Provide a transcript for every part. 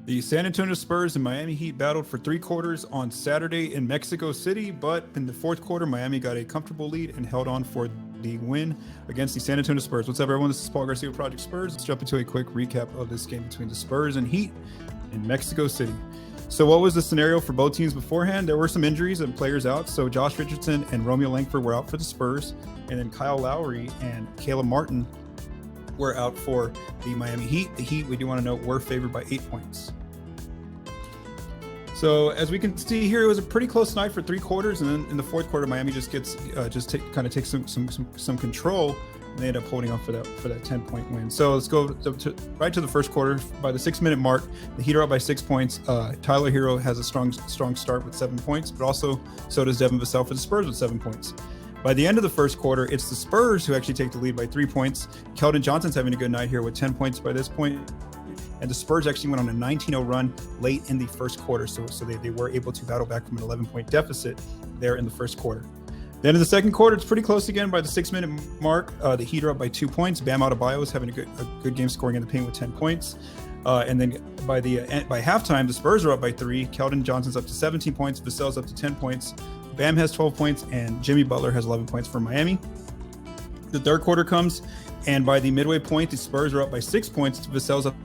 The San Antonio Spurs and Miami Heat battled for 3 quarters on Saturday in Mexico City, but in the fourth quarter, Miami got a comfortable lead and held on for the win against the San Antonio Spurs. What's up, everyone? This is Paul Garcia with Project Spurs. Let's jump into a quick recap of this game between the Spurs and Heat in Mexico City. So what was the scenario for both teams beforehand? There were some injuries and players out. So Josh Richardson and Romeo Langford were out for the Spurs, and then Kyle Lowry and Caleb Martin were out for the Miami Heat. The Heat, we do want to note, were favored by 8 points. So as we can see here, it was a pretty close night for 3 quarters, and then in the fourth quarter, Miami just gets takes some control, and they end up holding on for that 10-point win. So let's go right to the first quarter. By the 6-minute mark, the Heat are up by 6 points. Tyler Hero has a strong start with 7 points, but also so does Devin Vassell for the Spurs with 7 points. By the end of the first quarter, it's the Spurs who actually take the lead by 3 points. Keldon Johnson's having a good night here with 10 points by this point. And the Spurs actually went on a 19-0 run late in the first quarter. So they were able to battle back from an 11-point deficit there in the first quarter. Then in the second quarter, it's pretty close again. By the 6-minute mark, the Heat are up by 2 points. Bam Adebayo is having a good game scoring in the paint with 10 points. And then by halftime, the Spurs are up by 3. Keldon Johnson's up to 17 points. Vassell's up to 10 points. Bam has 12 points, and Jimmy Butler has 11 points for Miami. The third quarter comes, and by the midway point, the Spurs are up by 6 points. Vassell's up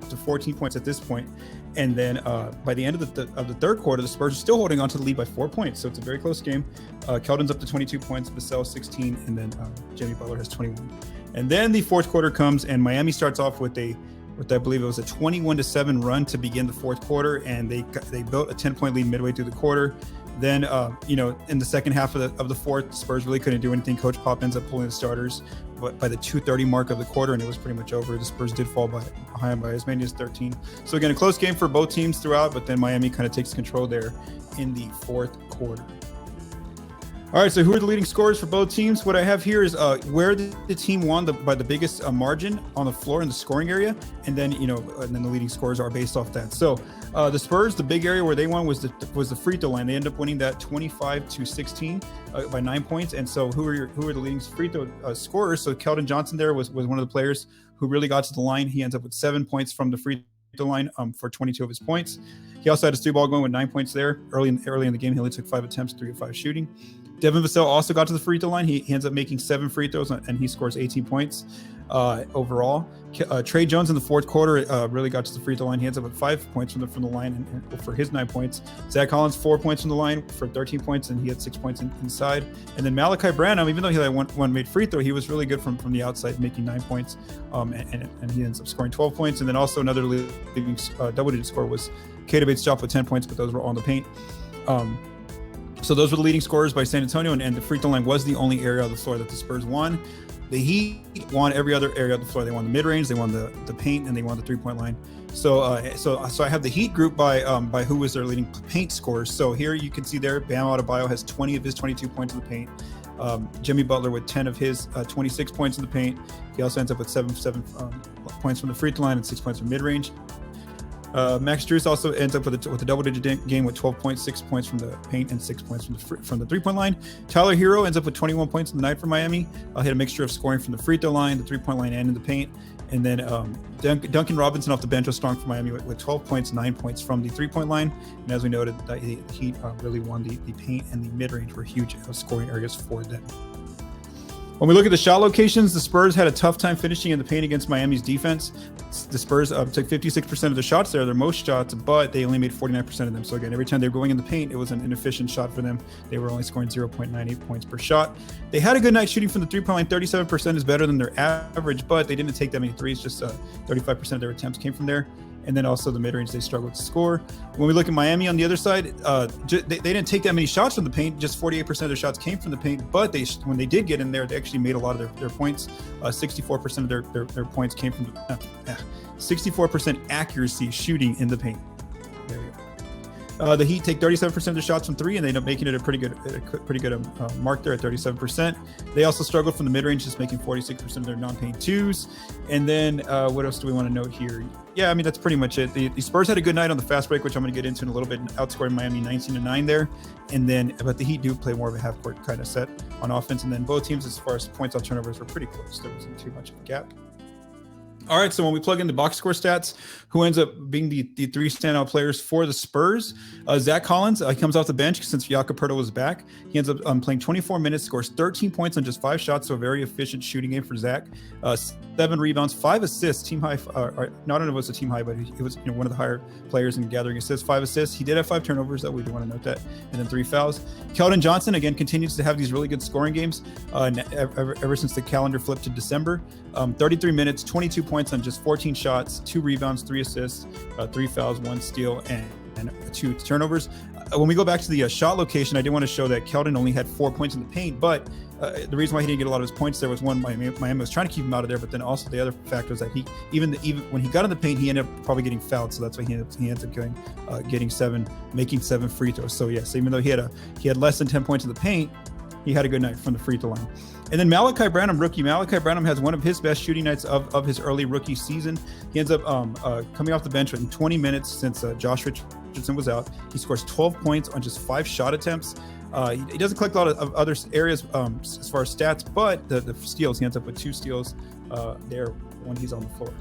to 14 points at this point. And then by the end of the third quarter, the Spurs are still holding on to the lead by 4 points. So it's a very close game. Keldon's up to 22 points, Vassell 16, and then Jimmy Butler has 21. And then the fourth quarter comes, and Miami starts off with I believe it was a 21-7 run to begin the fourth quarter, and they built a 10-point lead midway through the quarter. Then, in the second half of the fourth, the Spurs really couldn't do anything. Coach Pop ends up pulling the starters, but by the 2:30 mark of the quarter, and it was pretty much over. The Spurs did fall behind by as many as 13. So again, a close game for both teams throughout, but then Miami kind of takes control there in the fourth quarter. All right, so who are the leading scorers for both teams? What I have here is where the team won by the biggest margin on the floor in the scoring area, and then the leading scorers are based off that. So the Spurs, the big area where they won was the free throw line. They ended up winning that 25-16 by 9 points. And so who are the leading free throw scorers? So Keldon Johnson there was one of the players who really got to the line. He ends up with 7 points from the free throw line for 22 of his points. He also had a 3-ball going with 9 points there. Early in the game, he only took 5 attempts, 3 of 5 shooting. Devin Vassell also got to the free throw line. He ends up making 7 free throws, and he scores 18 points overall. Trey Jones in the fourth quarter really got to the free throw line. He ends up with 5 points from the line and for his 9 points. Zach Collins 4 points from the line for 13 points, and he had 6 points inside. And then Malachi Branham, even though he had one made free throw, he was really good from the outside, making 9 points, and he ends up scoring 12 points. And then also another leading double-digit score was Bates-Diop with 10 points, but those were all in the paint. So those were the leading scorers by San Antonio, and the free throw line was the only area of the floor that the Spurs won. The Heat won every other area of the floor. They won the mid-range, they won the paint, and they won the 3-point line. So I have the Heat group by who was their leading paint scorers. So here you can see there, Bam Adebayo has 20 of his 22 points in the paint. Jimmy Butler with 10 of his 26 points in the paint. He also ends up with 7 points from the free throw line and 6 points from mid-range. Max Strus also ends up with a double-digit game with 12 points, 6 points from the paint, and 6 points from the 3-point line. Tyler Hero ends up with 21 points in the night for Miami. He had a mixture of scoring from the free throw line, the 3-point line, and in the paint. And then Duncan Robinson off the bench was strong for Miami with 12 points, 9 points from the 3-point line. And as we noted, the Heat really won the paint, and the mid-range were huge scoring areas for them. When we look at the shot locations, the Spurs had a tough time finishing in the paint against Miami's defense. The Spurs took 56% of the shots there, their most shots, but they only made 49% of them. So again, every time they were going in the paint, it was an inefficient shot for them. They were only scoring 0.98 points per shot. They had a good night shooting from the 3-point line. 37% is better than their average, but they didn't take that many threes. Just 35% of their attempts came from there. And then also the mid-range, they struggled to score. When we look at Miami on the other side, they didn't take that many shots from the paint. Just 48% of their shots came from the paint. But when they did get in there, they actually made a lot of their points. 64% of their points came from 64% accuracy shooting in the paint. There we go. The Heat take 37% of their shots from 3, and they end up making it a pretty good mark there at 37%. They also struggled from the mid-range, just making 46% of their non-paint 2s. And then what else do we want to note here? Yeah, I mean, that's pretty much it. The Spurs had a good night on the fast break, which I'm going to get into in a little bit, outscoring Miami 19-9 there. And then, but the Heat do play more of a half-court kind of set on offense. And then both teams, as far as points on turnovers, were pretty close. There wasn't too much of a gap. All right, so when we plug in the box score stats, who ends up being the three standout players for the Spurs? Zach Collins, he comes off the bench since Jakob Poeltl was back. He ends up playing 24 minutes, scores 13 points on just 5 shots, so a very efficient shooting game for Zach. 7 rebounds, 5 assists, team high. Not only was a team high, but he was one of the higher players in gathering assists. 5 assists. He did have 5 turnovers, though. We do want to note that, and then 3 fouls. Keldon Johnson again continues to have these really good scoring games ever since the calendar flipped to December. 33 minutes, 22 points on just 14 shots, 2 rebounds, 3 assists, 3 fouls, 1 steal, and 2 turnovers. When we go back to the shot location, I did want to show that Keldon only had 4 points in the paint, but the reason why he didn't get a lot of his points there was one, Miami was trying to keep him out of there, but then also the other factor is that he even when he got in the paint, he ended up probably getting fouled, so that's why he ends up making 7 free throws. So yes, even though he had less than 10 points in the paint, he had a good night from the free throw line. And then Malachi Branham, rookie. Malachi Branham has one of his best shooting nights of his early rookie season. He ends up coming off the bench in 20 minutes since Josh Richardson was out. He scores 12 points on just 5 shot attempts. He doesn't collect a lot of other areas as far as stats, but the steals, he ends up with 2 steals there when he's on the floor.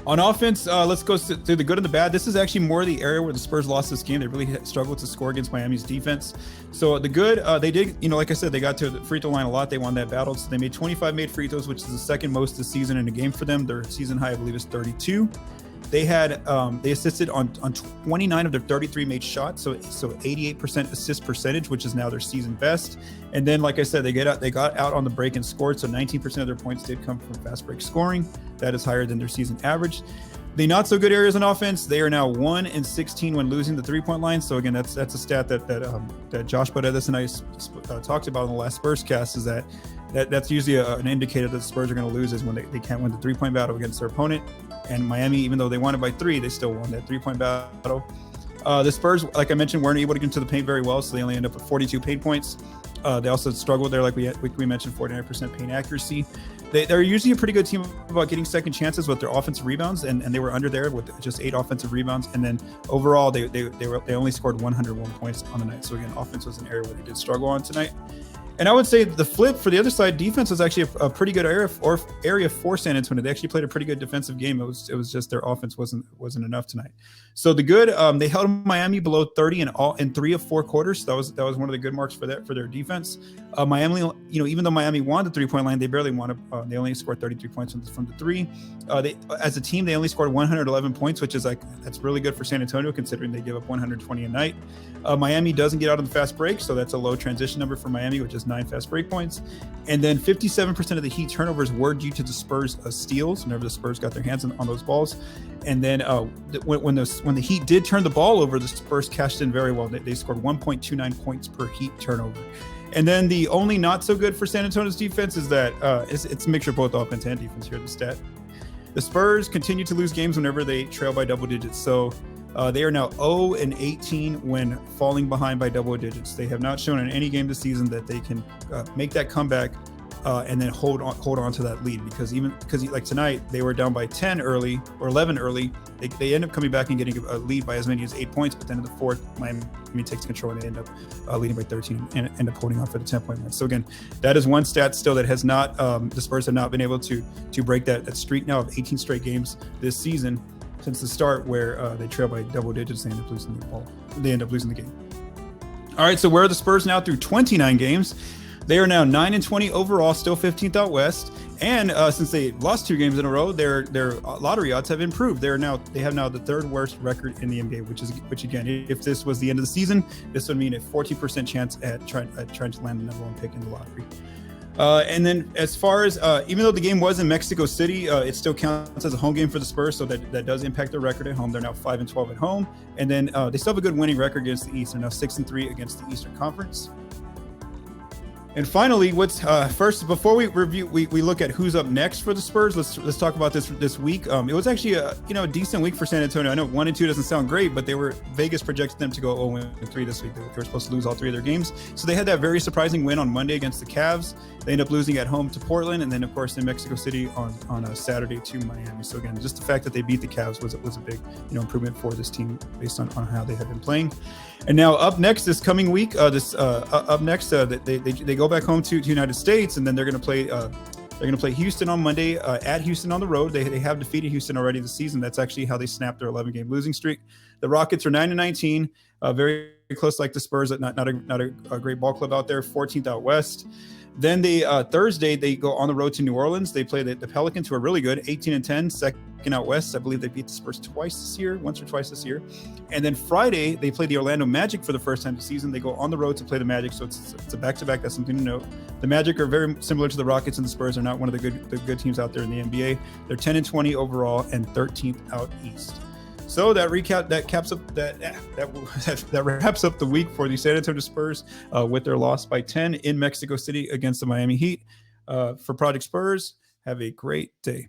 On offense, let's go through the good and the bad. This is actually more the area where the Spurs lost this game. They really struggled to score against Miami's defense. So the good, they did, like I said, they got to the free throw line a lot. They won that battle. So they made 25 made free throws, which is the second most this season in a game for them. Their season high, I believe, is 32. They had they assisted on 29 of their 33 made shots, so 88% assist percentage, which is now their season best. And then, like I said, they got out on the break and scored, so 19% of their points did come from fast break scoring. That is higher than their season average. The not so good areas on offense, they are now 1-16 when losing the 3-point line. So again, that's a stat that Josh Bodetis and I talked about in the last Spurs cast, is that's usually an indicator that the Spurs are going to lose, is when they can't win the 3-point battle against their opponent. And Miami, even though they won it by 3, they still won that 3-point battle. The Spurs, like I mentioned, weren't able to get into the paint very well, so they only end up with 42 paint points. They also struggled there, like we mentioned, 49% paint accuracy. They're usually a pretty good team about getting second chances with their offensive rebounds, and they were under there with just 8 offensive rebounds. And then overall, they only scored 101 points on the night. So again, offense was an area where they did struggle on tonight. And I would say the flip for the other side, defense was actually a pretty good area for San Antonio. They actually played a pretty good defensive game. It was just their offense wasn't enough tonight. So the good, they held Miami below 30 in 3 of 4 quarters. So that was one of the good marks for their defense. Miami, even though Miami won the 3-point line, they barely won. They only scored 33 points from the 3. They, as a team, they only scored 111 points, which is that's really good for San Antonio considering they give up 120 a night. Miami doesn't get out on the fast break, so that's a low transition number for Miami, which is 9 fast break points. And then 57% of the Heat turnovers were due to the Spurs steals whenever the Spurs got their hands on those balls. And then when the Heat did turn the ball over, the Spurs cashed in very well. They scored 1.29 points per Heat turnover. And then the only not so good for San Antonio's defense is that it's a mixture of both offense and defense here, the stat. The Spurs continue to lose games whenever they trail by double digits. So they are now 0-18 when falling behind by double digits. They have not shown in any game this season that they can make that comeback and then hold on to that lead, because like tonight they were down by 10 early or 11 early. They end up coming back and getting a lead by as many as 8 points, but then in the fourth, Miami takes control and they end up leading by 13 and end up holding on for the 10-point win. So again, that is one stat still that has not the Spurs have not been able to break that streak now of 18 straight games this season since the start, where they trail by double digits. They end up losing the ball. They end up losing the game. All right, so where are the Spurs now through 29 games? They are now 9-20 overall, still 15th out west. And since they lost 2 games in a row, their lottery odds have improved. They have now the 3rd worst record in the NBA, which again, if this was the end of the season, this would mean a 14% chance at trying to land the #1 pick in the lottery. And then as far as even though the game was in Mexico City, it still counts as a home game for the Spurs, so that does impact their record at home. They're now 5-12 at home, and then they still have a good winning record against the East. They're now 6-3 against the Eastern Conference. And finally, what's first before we review, we look at who's up next for the Spurs. Let's talk about this week. It was actually a decent week for San Antonio. I know 1-2 doesn't sound great, but Vegas projected them to go 0-3 this week. They were supposed to lose all 3 of their games, so they had that very surprising win on Monday against the Cavs. They end up losing at home to Portland, and then of course in Mexico City on a Saturday to Miami. So again, just the fact that they beat the Cavs was a big improvement for this team based on how they had been playing. And now up next this coming week, they go back home to United States, and then they're going to play They're going to play Houston on Monday, at Houston on the road. They have defeated Houston already this season. That's actually how they snapped their 11-game losing streak. The Rockets are 9-19, very close like the Spurs, not a great ball club out there, 14th out west. Then Thursday, they go on the road to New Orleans. They play the Pelicans, who are really good, 18-10, second out west. I believe they beat the Spurs once or twice this year. And then Friday, they play the Orlando Magic for the first time this season. They go on the road to play the Magic, so it's a back-to-back. That's something to note. The Magic are very similar to the Rockets, and the Spurs are not one of the good teams out there in the NBA. They're 10-20 overall and 13th out east. So that wraps up the week for the San Antonio Spurs with their loss by 10 in Mexico City against the Miami Heat. For Project Spurs, have a great day.